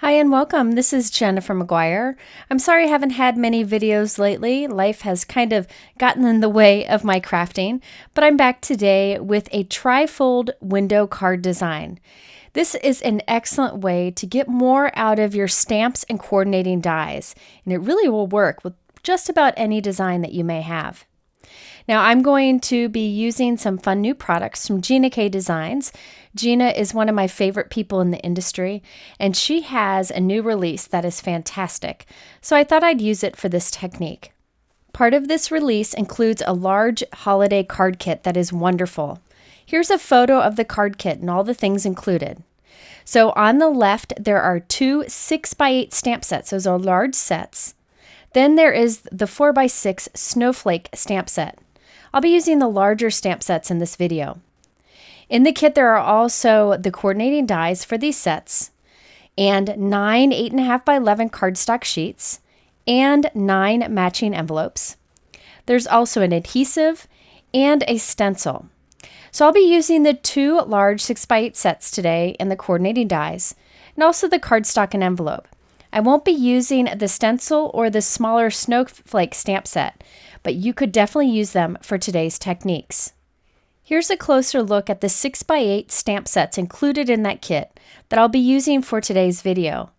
Hi and welcome. This is Gina from McGuire. I'm sorry I haven't had many videos lately. Life has kind of gotten in the way of my crafting, but I'm back today with a tri-fold window card design. This is an excellent way to get more out of your stamps and coordinating dies, and it really will work with just about any design that you may have. Now I'm going to be using some fun new products from Gina K Designs. Gina is one of my favorite people in the industry, and she has a new release that is fantastic, so I thought I'd use it for this technique. Part of this release includes a large holiday card kit that is wonderful. Here's a photo of the card kit and all the things included. So on the left, there are two 6x8 stamp sets. Those are large sets. Then there is the 4x6 Snowflake stamp set. I'll be using the larger stamp sets in this video. In the kit, there are also the coordinating dies for these sets, and 9 8.5x11 cardstock sheets, and 9 matching envelopes. There's also an adhesive and a stencil. So I'll be using the two large 6x8 sets today and the coordinating dies, and also the cardstock and envelope. I won't be using the stencil or the smaller Snowflake stamp set, but you could definitely use them for today's techniques. Here's a closer look at the 6x8 stamp sets included in that kit that I'll be using for today's video.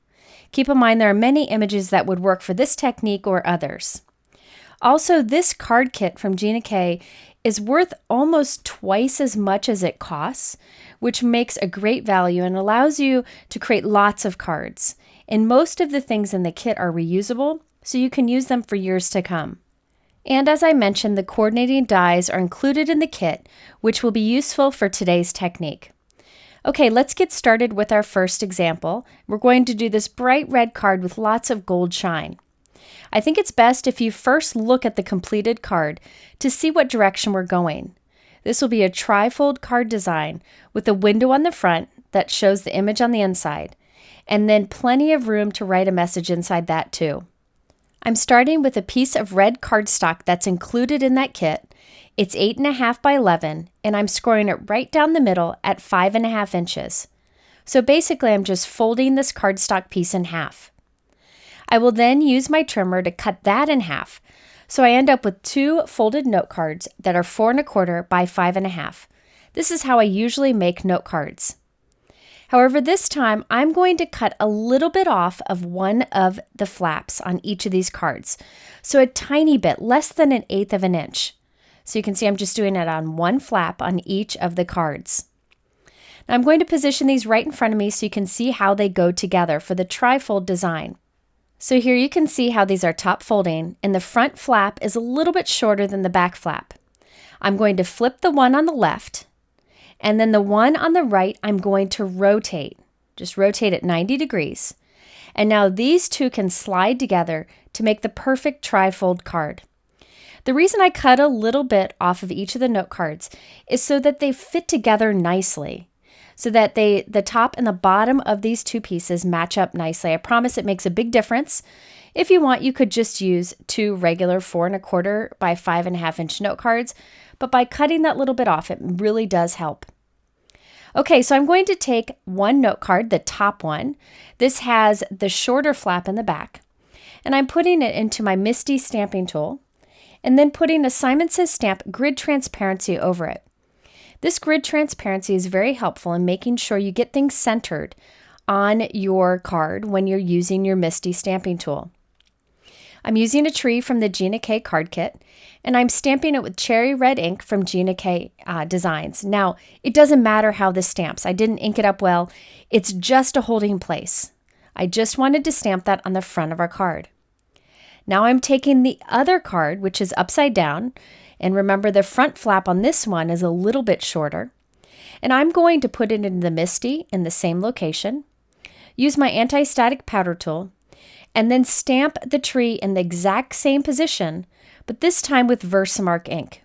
Keep in mind there are many images that would work for this technique or others. Also, this card kit from Gina K is worth almost twice as much as it costs, which makes a great value and allows you to create lots of cards. And most of the things in the kit are reusable, so you can use them for years to come. And as I mentioned, the coordinating dies are included in the kit, which will be useful for today's technique. Okay, let's get started with our first example. We're going to do this bright red card with lots of gold shine. I think it's best if you first look at the completed card to see what direction we're going. This will be a tri-fold card design with a window on the front that shows the image on the inside, and then plenty of room to write a message inside that too. I'm starting with a piece of red cardstock that's included in that kit. It's 8.5x11, and I'm scoring it right down the middle at 5.5 inches. So basically, I'm just folding this cardstock piece in half. I will then use my trimmer to cut that in half, so I end up with two folded note cards that are 4.25 by 5.5. This is how I usually make note cards. However, this time I'm going to cut a little bit off of one of the flaps on each of these cards. So a tiny bit, less than 1/8 of an inch. So you can see I'm just doing it on one flap on each of the cards. Now I'm going to position these right in front of me so you can see how they go together for the tri-fold design. So here you can see how these are top folding, and the front flap is a little bit shorter than the back flap. I'm going to flip the one on the left, and then the one on the right, I'm going to rotate. Just rotate it 90 degrees. And now these two can slide together to make the perfect tri-fold card. The reason I cut a little bit off of each of the note cards is so that they fit together nicely, so that the top and the bottom of these two pieces match up nicely. I promise it makes a big difference. If you want, you could just use two regular 4.25 by 5.5 inch note cards, but by cutting that little bit off, it really does help. Okay, so I'm going to take one note card, the top one. This has the shorter flap in the back, and I'm putting it into my MISTI stamping tool, and then putting a Simon Says Stamp grid transparency over it. This grid transparency is very helpful in making sure you get things centered on your card when you're using your MISTI stamping tool. I'm using a tree from the Gina K card kit, and I'm stamping it with cherry red ink from Gina K Designs. Now, it doesn't matter how this stamps. I didn't ink it up well. It's just a holding place. I just wanted to stamp that on the front of our card. Now I'm taking the other card, which is upside down, and remember the front flap on this one is a little bit shorter, and I'm going to put it in the MISTI in the same location, use my anti-static powder tool, and then stamp the tree in the exact same position, but this time with VersaMark ink.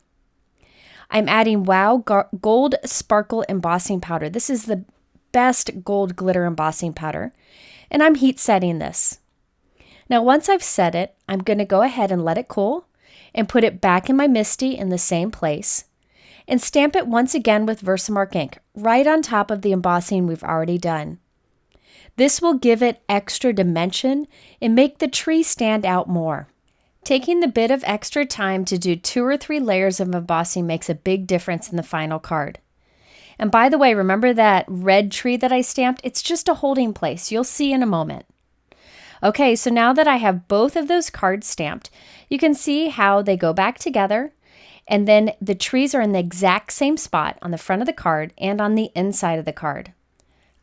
I'm adding Wow Gold Sparkle Embossing Powder. This is the best gold glitter embossing powder, and I'm heat setting this. Now once I've set it, I'm going to go ahead and let it cool and put it back in my MISTI in the same place, and stamp it once again with VersaMark ink right on top of the embossing we've already done. This will give it extra dimension and make the tree stand out more. Taking the bit of extra time to do 2 or 3 layers of embossing makes a big difference in the final card. And by the way, remember that red tree that I stamped? It's just a holding place. You'll see in a moment. Okay, so now that I have both of those cards stamped, you can see how they go back together, and then the trees are in the exact same spot on the front of the card and on the inside of the card.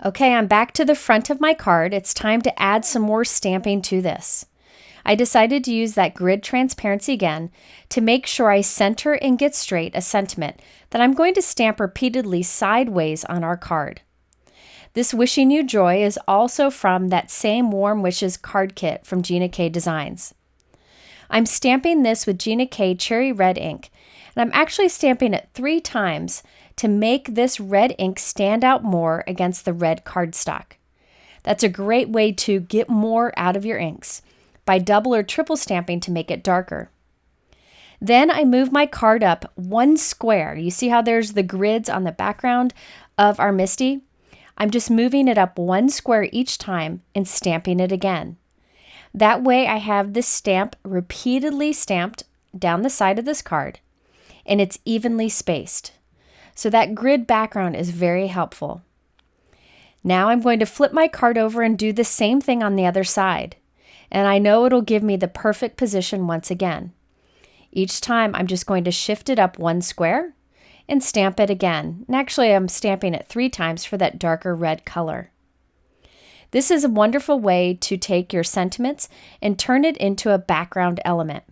Okay, I'm back to the front of my card. It's time to add some more stamping to this. I decided to use that grid transparency again to make sure I center and get straight a sentiment that I'm going to stamp repeatedly sideways on our card. This Wishing You Joy is also from that same Warm Wishes card kit from Gina K Designs. I'm stamping this with Gina K Cherry Red ink, and I'm actually stamping it 3 times to make this red ink stand out more against the red cardstock. That's a great way to get more out of your inks by double or triple stamping to make it darker. Then I move my card up 1 square. You see how there's the grids on the background of our MISTI? I'm just moving it up 1 square each time and stamping it again. That way I have this stamp repeatedly stamped down the side of this card, and it's evenly spaced. So that grid background is very helpful. Now I'm going to flip my card over and do the same thing on the other side. And I know it'll give me the perfect position once again. Each time I'm just going to shift it up 1 square and stamp it again. And actually I'm stamping it 3 times for that darker red color. This is a wonderful way to take your sentiments and turn it into a background element.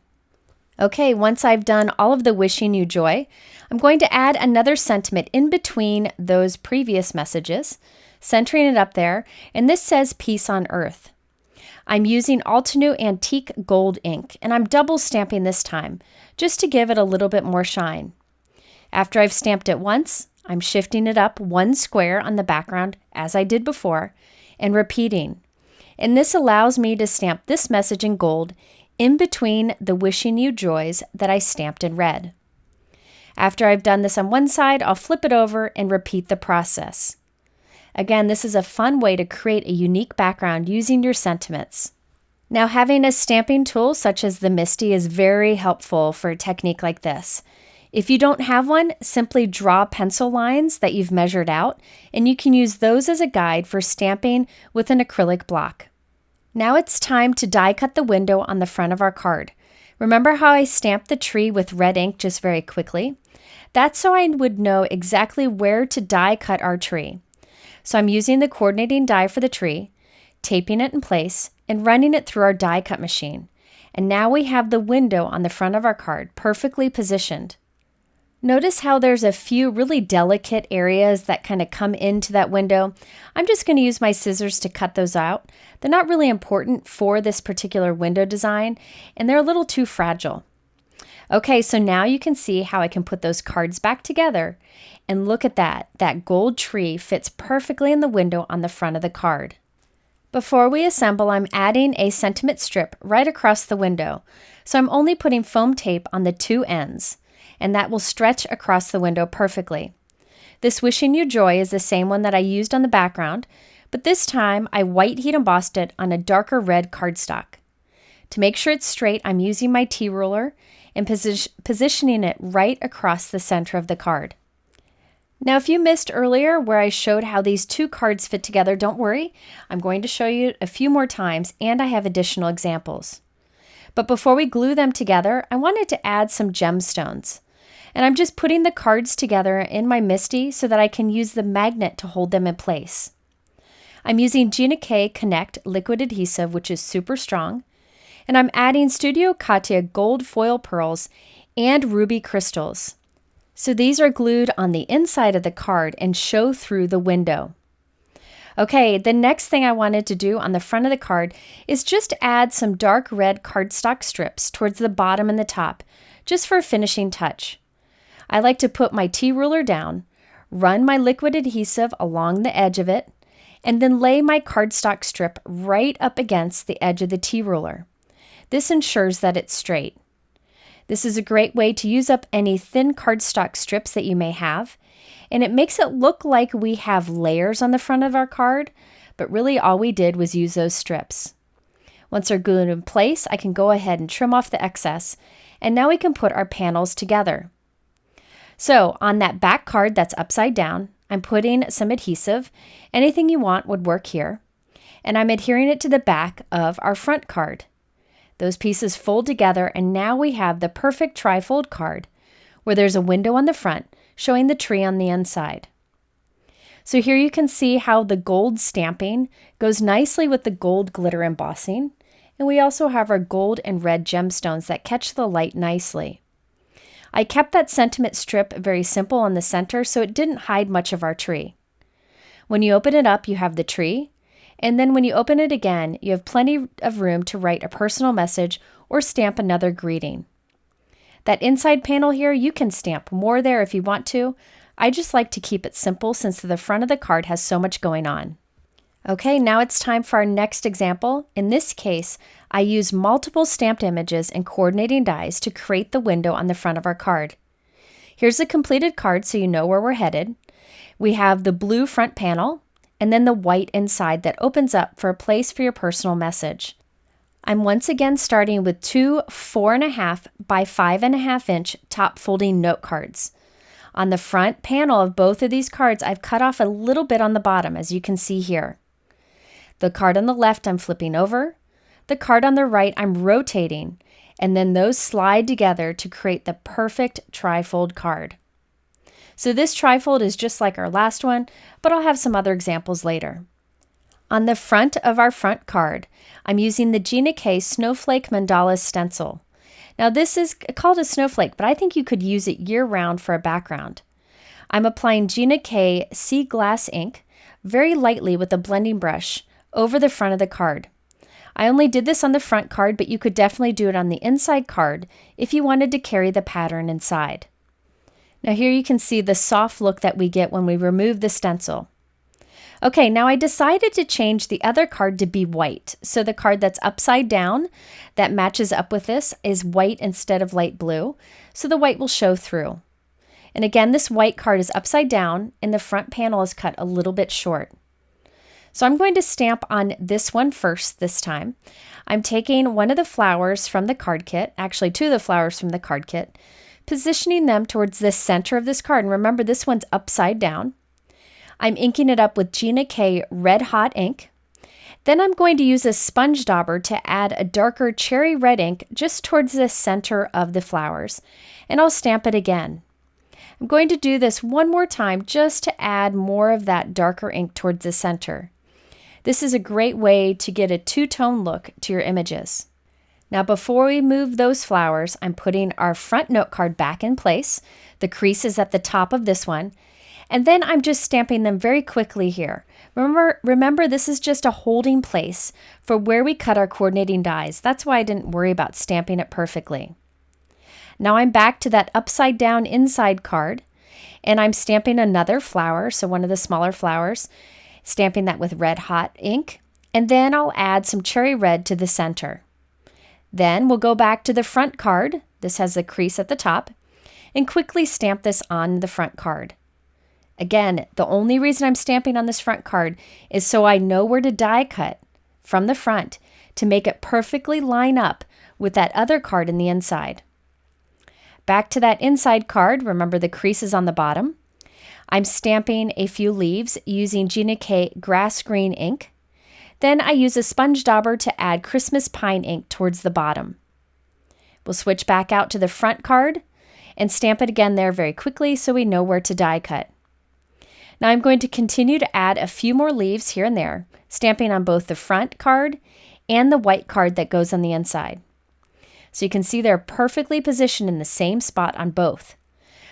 Okay, once I've done all of the Wishing You Joy, I'm going to add another sentiment in between those previous messages, centering it up there, and this says Peace on Earth. I'm using Altenew Antique Gold ink, and I'm double stamping this time, just to give it a little bit more shine. After I've stamped it once, I'm shifting it up 1 square on the background, as I did before, and repeating. And this allows me to stamp this message in gold in between the Wishing You Joys that I stamped in red. After I've done this on one side, I'll flip it over and repeat the process. Again, this is a fun way to create a unique background using your sentiments. Now, having a stamping tool such as the MISTI is very helpful for a technique like this. If you don't have one, simply draw pencil lines that you've measured out, and you can use those as a guide for stamping with an acrylic block. Now it's time to die cut the window on the front of our card. Remember how I stamped the tree with red ink just very quickly? That's so I would know exactly where to die cut our tree. So I'm using the coordinating die for the tree, taping it in place, and running it through our die cut machine. And now we have the window on the front of our card perfectly positioned. Notice how there's a few really delicate areas that kind of come into that window. I'm just going to use my scissors to cut those out. They're not really important for this particular window design, and they're a little too fragile. Okay, so now you can see how I can put those cards back together, and look at that. That gold tree fits perfectly in the window on the front of the card. Before we assemble, I'm adding a sentiment strip right across the window. So I'm only putting foam tape on the 2 ends, and that will stretch across the window perfectly. This Wishing You Joy is the same one that I used on the background, but this time I white heat embossed it on a darker red cardstock. To make sure it's straight, I'm using my T-ruler and positioning it right across the center of the card. Now, if you missed earlier where I showed how these 2 cards fit together, don't worry. I'm going to show you a few more times, and I have additional examples. But before we glue them together, I wanted to add some gemstones. And I'm just putting the cards together in my MISTI so that I can use the magnet to hold them in place. I'm using Gina K Connect liquid adhesive, which is super strong, and I'm adding Studio Katia gold foil pearls and ruby crystals. So these are glued on the inside of the card and show through the window. Okay, the next thing I wanted to do on the front of the card is just add some dark red cardstock strips towards the bottom and the top, just for a finishing touch. I like to put my T-ruler down, run my liquid adhesive along the edge of it, and then lay my cardstock strip right up against the edge of the T-ruler. This ensures that it's straight. This is a great way to use up any thin cardstock strips that you may have, and it makes it look like we have layers on the front of our card, but really all we did was use those strips. Once they're glued in place, I can go ahead and trim off the excess, and now we can put our panels together. So on that back card that's upside down, I'm putting some adhesive. Anything you want would work here. And I'm adhering it to the back of our front card. Those pieces fold together, and now we have the perfect trifold card where there's a window on the front showing the tree on the inside. So here you can see how the gold stamping goes nicely with the gold glitter embossing. And we also have our gold and red gemstones that catch the light nicely. I kept that sentiment strip very simple on the center so it didn't hide much of our tree. When you open it up, you have the tree, and then when you open it again, you have plenty of room to write a personal message or stamp another greeting. That inside panel here, you can stamp more there if you want to. I just like to keep it simple since the front of the card has so much going on. Okay, now it's time for our next example. In this case, I used multiple stamped images and coordinating dies to create the window on the front of our card. Here's the completed card so you know where we're headed. We have the blue front panel and then the white inside that opens up for a place for your personal message. I'm once again starting with two 4.5 by 5.5 inch top folding note cards. On the front panel of both of these cards, I've cut off a little bit on the bottom, as you can see here. The card on the left I'm flipping over, the card on the right I'm rotating, and then those slide together to create the perfect trifold card. So this trifold is just like our last one, but I'll have some other examples later. On the front of our front card, I'm using the Gina K Snowflake Mandala Stencil. Now this is called a snowflake, but I think you could use it year-round for a background. I'm applying Gina K Sea Glass ink very lightly with a blending brush over the front of the card. I only did this on the front card, but you could definitely do it on the inside card if you wanted to carry the pattern inside. Now here you can see the soft look that we get when we remove the stencil. Okay, now I decided to change the other card to be white. So the card that's upside down that matches up with this is white instead of light blue. So the white will show through. And again, this white card is upside down and the front panel is cut a little bit short. So I'm going to stamp on this one first this time. I'm taking one of the flowers from the card kit, actually two of the flowers from the card kit, positioning them towards the center of this card. And remember, this one's upside down. I'm inking it up with Gina K Red Hot ink. Then I'm going to use a sponge dauber to add a darker cherry red ink just towards the center of the flowers. And I'll stamp it again. I'm going to do this one more time just to add more of that darker ink towards the center. This is a great way to get a two-tone look to your images. Now before we move those flowers, I'm putting our front note card back in place. The crease is at the top of this one. And then I'm just stamping them very quickly here. Remember, this is just a holding place for where we cut our coordinating dies. That's why I didn't worry about stamping it perfectly. Now I'm back to that upside down inside card, and I'm stamping another flower, so one of the smaller flowers, stamping that with Red Hot ink, and then I'll add some cherry red to the center. Then we'll go back to the front card. This has the crease at the top, and quickly stamp this on the front card. Again, the only reason I'm stamping on this front card is so I know where to die cut from the front to make it perfectly line up with that other card in the inside. Back to that inside card, remember the crease is on the bottom. I'm stamping a few leaves using Gina K Grass Green ink. Then I use a sponge dauber to add Christmas Pine ink towards the bottom. We'll switch back out to the front card and stamp it again there very quickly so we know where to die cut. Now I'm going to continue to add a few more leaves here and there, stamping on both the front card and the white card that goes on the inside. So you can see they're perfectly positioned in the same spot on both,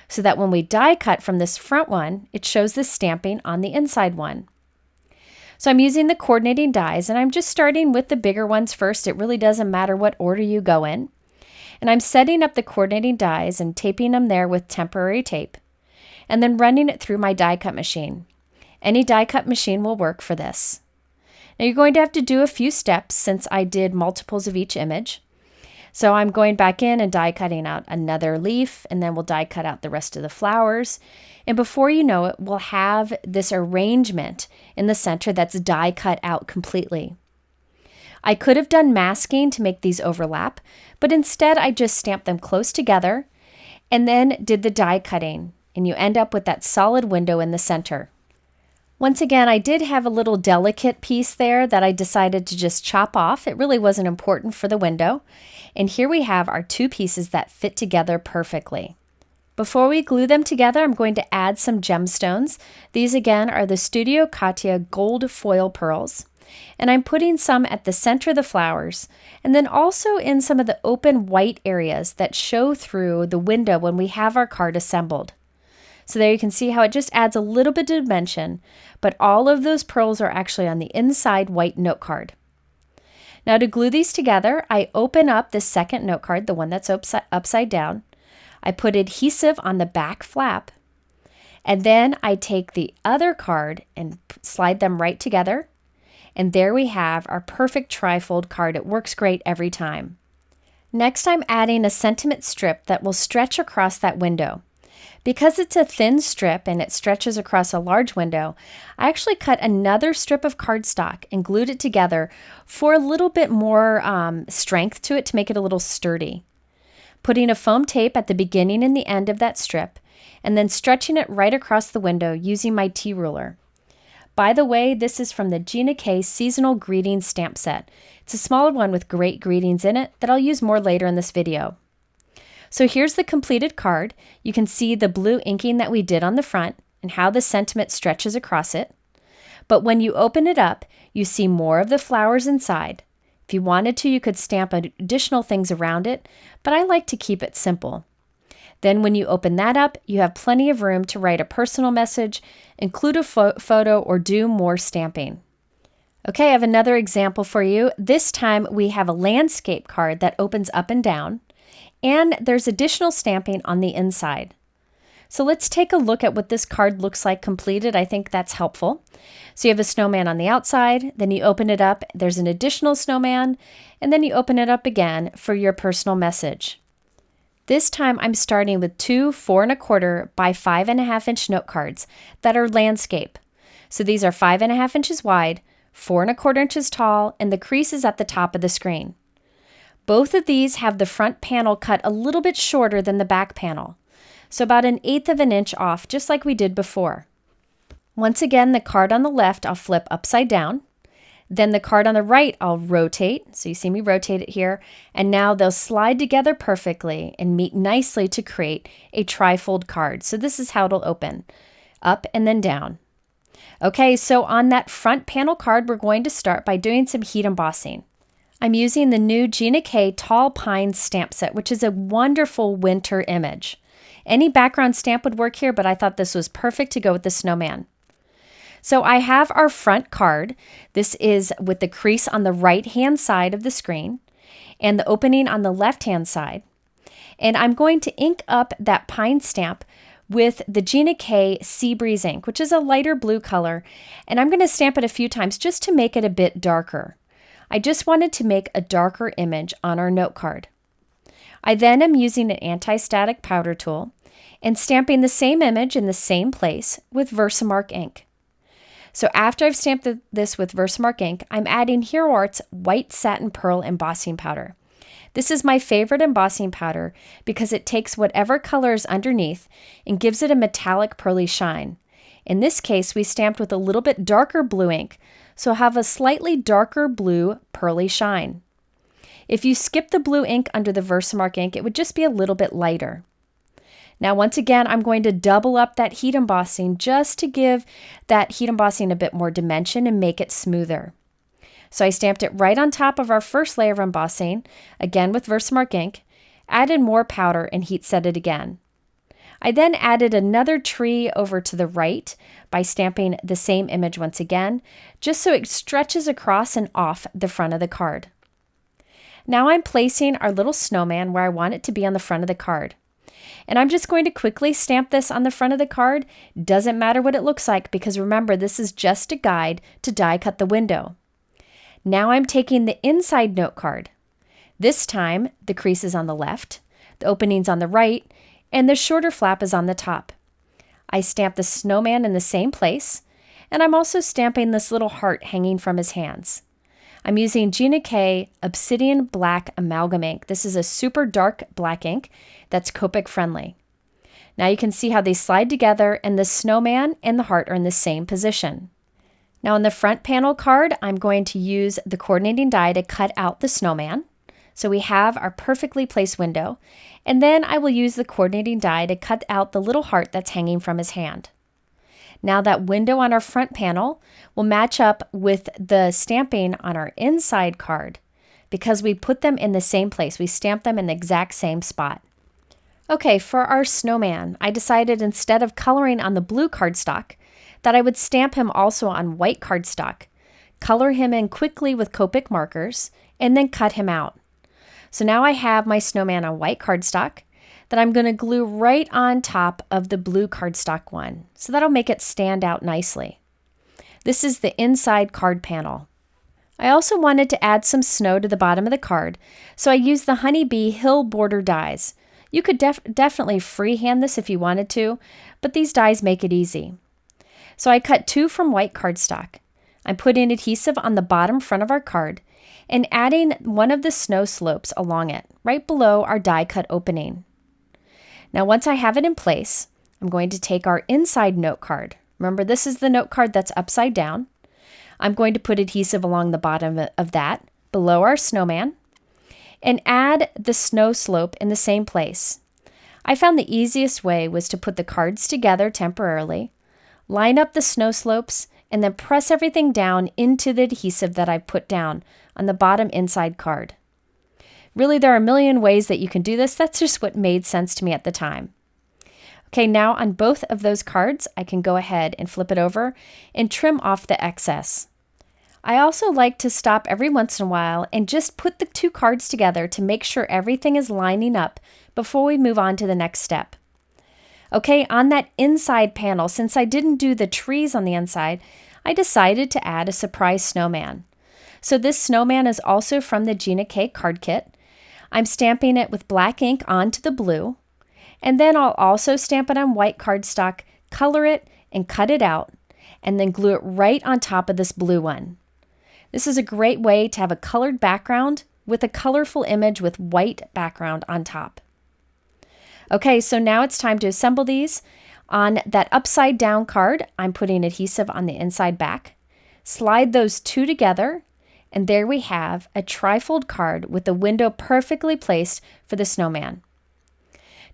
so that when we die cut from this front one, it shows the stamping on the inside one. So I'm using the coordinating dies, and I'm just starting with the bigger ones first. It really doesn't matter what order you go in. And I'm setting up the coordinating dies and taping them there with temporary tape, and then running it through my die cut machine. Any die cut machine will work for this. Now you're going to have to do a few steps since I did multiples of each image. So I'm going back in and die cutting out another leaf, and then we'll die cut out the rest of the flowers. And before you know it, we'll have this arrangement in the center that's die cut out completely. I could have done masking to make these overlap, but instead I just stamped them close together and then did the die cutting, and you end up with that solid window in the center. Once again, I did have a little delicate piece there that I decided to just chop off. It really wasn't important for the window. And here we have our two pieces that fit together perfectly. Before we glue them together, I'm going to add some gemstones. These again are the Studio Katia gold foil pearls. And I'm putting some at the center of the flowers, and then also in some of the open white areas that show through the window when we have our card assembled. So there you can see how it just adds a little bit of dimension, but all of those pearls are actually on the inside white note card. Now to glue these together, I open up the second note card, the one that's upside down. I put adhesive on the back flap, and then I take the other card and slide them right together. And there we have our perfect trifold card. It works great every time. Next, I'm adding a sentiment strip that will stretch across that window. Because it's a thin strip and it stretches across a large window, I actually cut another strip of cardstock and glued it together for a little bit more strength to it to make it a little sturdy. Putting a foam tape at the beginning and the end of that strip, and then stretching it right across the window using my T-ruler. By the way, this is from the Gina K Seasonal Greetings stamp set. It's a smaller one with great greetings in it that I'll use more later in this video. So here's the completed card. You can see the blue inking that we did on the front and how the sentiment stretches across it. But when you open it up, you see more of the flowers inside. If you wanted to, you could stamp additional things around it, but I like to keep it simple. Then when you open that up, you have plenty of room to write a personal message, include a photo, or do more stamping. Okay, I have another example for you. This time we have a landscape card that opens up and down, and there's additional stamping on the inside. So let's take a look at what this card looks like completed. I think that's helpful. So you have a snowman on the outside, then you open it up, there's an additional snowman, and then you open it up again for your personal message. This time I'm starting with two 4 1/4 by 5 1/2 inch note cards that are landscape. So these are 5 1/2 inches wide, 4 1/4 inches tall, and the crease is at the top of the screen. Both of these have the front panel cut a little bit shorter than the back panel, so about 1/8 of an inch off, just like we did before. Once again, the card on the left I'll flip upside down. Then the card on the right I'll rotate, so you see me rotate it here, and now they'll slide together perfectly and meet nicely to create a trifold card. So this is how it'll open, up and then down. Okay, so on that front panel card, we're going to start by doing some heat embossing. I'm using the new Gina K Tall Pine stamp set, which is a wonderful winter image. Any background stamp would work here, but I thought this was perfect to go with the snowman. So I have our front card. This is with the crease on the right-hand side of the screen and the opening on the left-hand side. And I'm going to ink up that pine stamp with the Gina K Sea Breeze ink, which is a lighter blue color. And I'm going to stamp it a few times just to make it a bit darker. I just wanted to make a darker image on our note card. I then am using an anti-static powder tool and stamping the same image in the same place with VersaMark ink. So after I've stamped this with VersaMark ink, I'm adding Hero Art's White Satin Pearl Embossing Powder. This is my favorite embossing powder because it takes whatever color is underneath and gives it a metallic pearly shine. In this case, we stamped with a little bit darker blue ink, so I'll have a slightly darker blue pearly shine. If you skip the blue ink under the VersaMark ink, it would just be a little bit lighter. Now, once again, I'm going to double up that heat embossing just to give that heat embossing a bit more dimension and make it smoother. So I stamped it right on top of our first layer of embossing, again with VersaMark ink, added more powder and heat set it again. I then added another tree over to the right by stamping the same image once again, just so it stretches across and off the front of the card. Now I'm placing our little snowman where I want it to be on the front of the card. And I'm just going to quickly stamp this on the front of the card. Doesn't matter what it looks like because remember, this is just a guide to die cut the window. Now I'm taking the inside note card. This time, the crease is on the left, the opening's on the right, and the shorter flap is on the top. I stamp the snowman in the same place, and I'm also stamping this little heart hanging from his hands. I'm using Gina K Obsidian Black Amalgam ink. This is a super dark black ink that's Copic friendly. Now you can see how they slide together and the snowman and the heart are in the same position. Now on the front panel card, I'm going to use the coordinating die to cut out the snowman. So we have our perfectly placed window, and then I will use the coordinating die to cut out the little heart that's hanging from his hand. Now that window on our front panel will match up with the stamping on our inside card because we put them in the same place. We stamp them in the exact same spot. Okay, for our snowman, I decided instead of coloring on the blue cardstock that I would stamp him also on white cardstock, color him in quickly with Copic markers, and then cut him out. So now I have my snowman on white cardstock that I'm going to glue right on top of the blue cardstock one. So that'll make it stand out nicely. This is the inside card panel. I also wanted to add some snow to the bottom of the card, so I used the Honeybee Hill border dies. You could definitely freehand this if you wanted to, but these dies make it easy. So I cut 2 from white cardstock. I'm putting adhesive on the bottom front of our card and adding one of the snow slopes along it, right below our die cut opening. Now once I have it in place, I'm going to take our inside note card. Remember, this is the note card that's upside down. I'm going to put adhesive along the bottom of that, below our snowman, and add the snow slope in the same place. I found the easiest way was to put the cards together temporarily, line up the snow slopes, and then press everything down into the adhesive that I put down on the bottom inside card. Really, there are a million ways that you can do this. That's just what made sense to me at the time. Okay, now on both of those cards, I can go ahead and flip it over and trim off the excess. I also like to stop every once in a while and just put the 2 cards together to make sure everything is lining up before we move on to the next step. Okay, on that inside panel, since I didn't do the trees on the inside, I decided to add a surprise snowman. So this snowman is also from the Gina K card kit. I'm stamping it with black ink onto the blue, and then I'll also stamp it on white cardstock, color it, and cut it out, and then glue it right on top of this blue one. This is a great way to have a colored background with a colorful image with white background on top. Okay, so now it's time to assemble these. On that upside down card, I'm putting adhesive on the inside back. Slide those 2 together, and there we have a trifold card with the window perfectly placed for the snowman.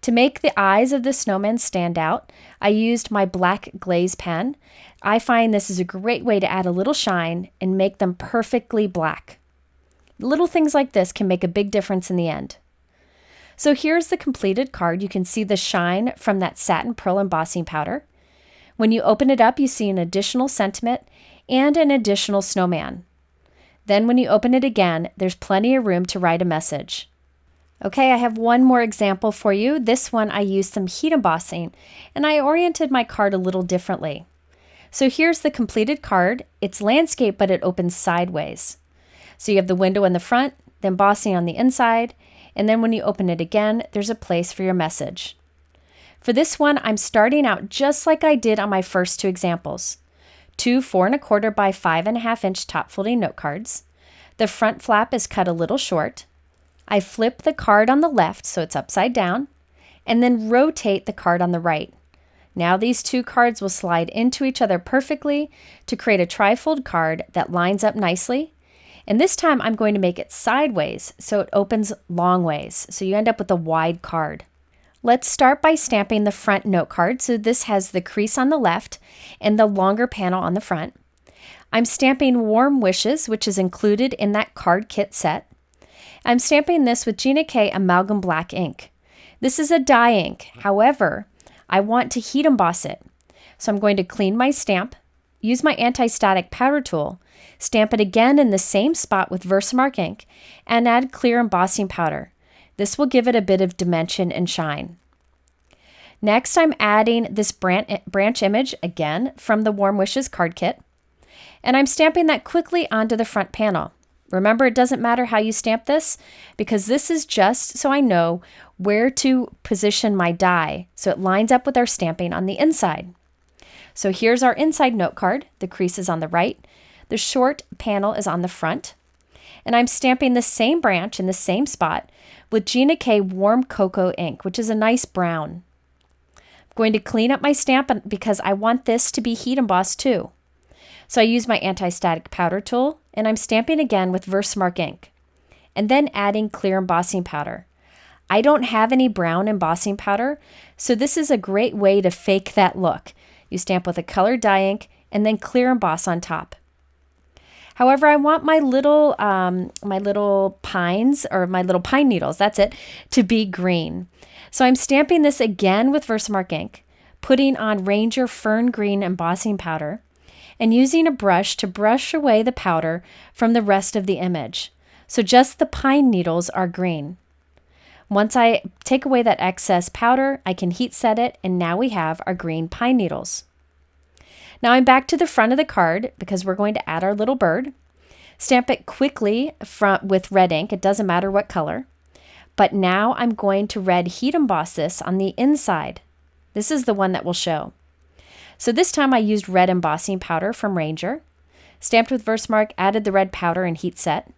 To make the eyes of the snowman stand out, I used my black glaze pen. I find this is a great way to add a little shine and make them perfectly black. Little things like this can make a big difference in the end. So here's the completed card. You can see the shine from that satin pearl embossing powder. When you open it up, you see an additional sentiment and an additional snowman. Then when you open it again, there's plenty of room to write a message. Okay, I have one more example for you. This one I used some heat embossing, and I oriented my card a little differently. So here's the completed card. It's landscape, but it opens sideways. So you have the window in the front, the embossing on the inside, and then when you open it again, there's a place for your message. For this one, I'm starting out just like I did on my first 2 examples. 2 4¼ by 5½ inch top folding note cards. The front flap is cut a little short. I flip the card on the left so it's upside down, and then rotate the card on the right. Now these 2 cards will slide into each other perfectly to create a trifold card that lines up nicely. And this time I'm going to make it sideways so it opens long ways, so you end up with a wide card. Let's start by stamping the front note card. So this has the crease on the left and the longer panel on the front. I'm stamping Warm Wishes, which is included in that card kit set. I'm stamping this with Gina K Amalgam Black ink. This is a dye ink. However, I want to heat emboss it. So I'm going to clean my stamp, use my anti-static powder tool, stamp it again in the same spot with VersaMark ink, and add clear embossing powder. This will give it a bit of dimension and shine. Next, I'm adding this branch image again from the Warm Wishes card kit, and I'm stamping that quickly onto the front panel. Remember, it doesn't matter how you stamp this because this is just so I know where to position my die so it lines up with our stamping on the inside. So here's our inside note card. The crease is on the right. The short panel is on the front. And I'm stamping the same branch in the same spot with Gina K Warm Cocoa ink, which is a nice brown. I'm going to clean up my stamp because I want this to be heat embossed too. So I use my anti-static powder tool and I'm stamping again with VersaMark ink and then adding clear embossing powder. I don't have any brown embossing powder, so this is a great way to fake that look. You stamp with a colored dye ink and then clear emboss on top. However, I want my little pines, or my little pine needles, that's it, to be green. So I'm stamping this again with VersaMark ink, putting on Ranger Fern Green embossing powder, and using a brush to brush away the powder from the rest of the image. So just the pine needles are green. Once I take away that excess powder, I can heat set it, and now we have our green pine needles. Now I'm back to the front of the card because we're going to add our little bird. Stamp it quickly with red ink. It doesn't matter what color. But now I'm going to red heat emboss this on the inside. This is the one that will show. So this time I used red embossing powder from Ranger, stamped with VersaMark, added the red powder and heat set.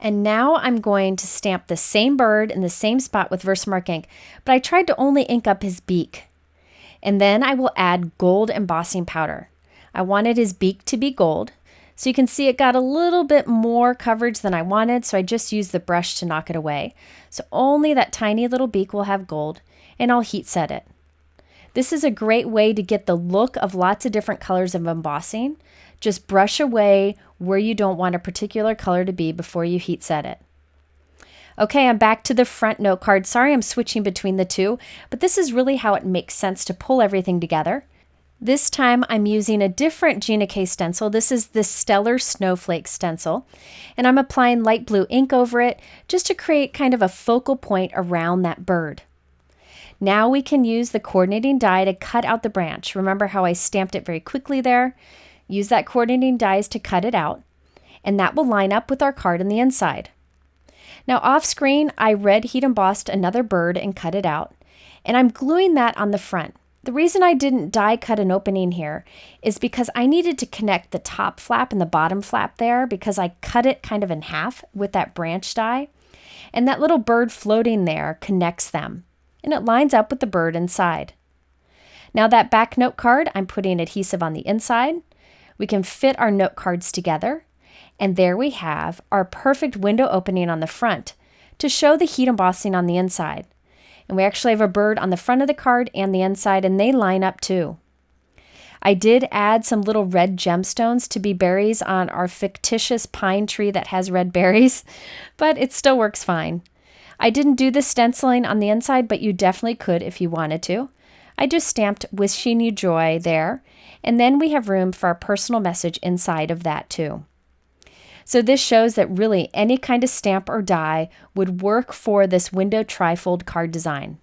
And now I'm going to stamp the same bird in the same spot with VersaMark ink, but I tried to only ink up his beak. And then I will add gold embossing powder. I wanted his beak to be gold, so you can see it got a little bit more coverage than I wanted, so I just used the brush to knock it away. So only that tiny little beak will have gold, and I'll heat set it. This is a great way to get the look of lots of different colors of embossing. Just brush away where you don't want a particular color to be before you heat set it. Okay, I'm back to the front note card. Sorry I'm switching between the two, but this is really how it makes sense to pull everything together. This time I'm using a different Gina K stencil. This is the Stellar Snowflake stencil, and I'm applying light blue ink over it just to create kind of a focal point around that bird. Now we can use the coordinating die to cut out the branch. Remember how I stamped it very quickly there? Use that coordinating dies to cut it out, and that will line up with our card on the inside. Now off screen, I red heat embossed another bird and cut it out, and I'm gluing that on the front. The reason I didn't die cut an opening here is because I needed to connect the top flap and the bottom flap there because I cut it kind of in half with that branch die, and that little bird floating there connects them, and it lines up with the bird inside. Now that back note card, I'm putting adhesive on the inside. We can fit our note cards together, and there we have our perfect window opening on the front to show the heat embossing on the inside. And we actually have a bird on the front of the card and the inside, and they line up too. I did add some little red gemstones to be berries on our fictitious pine tree that has red berries, but it still works fine. I didn't do the stenciling on the inside, but you definitely could if you wanted to. I just stamped "Wishing You Joy" there, and then we have room for our personal message inside of that too. So this shows that really any kind of stamp or die would work for this window trifold card design.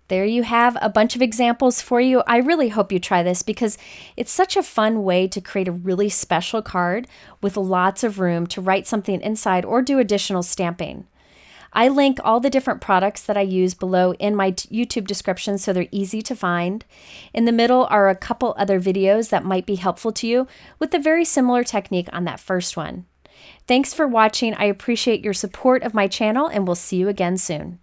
There you have a bunch of examples for you. I really hope you try this because it's such a fun way to create a really special card with lots of room to write something inside or do additional stamping. I link all the different products that I use below in my YouTube description so they're easy to find. In the middle are a couple other videos that might be helpful to you with a very similar technique on that first one. Thanks for watching. I appreciate your support of my channel, and we'll see you again soon.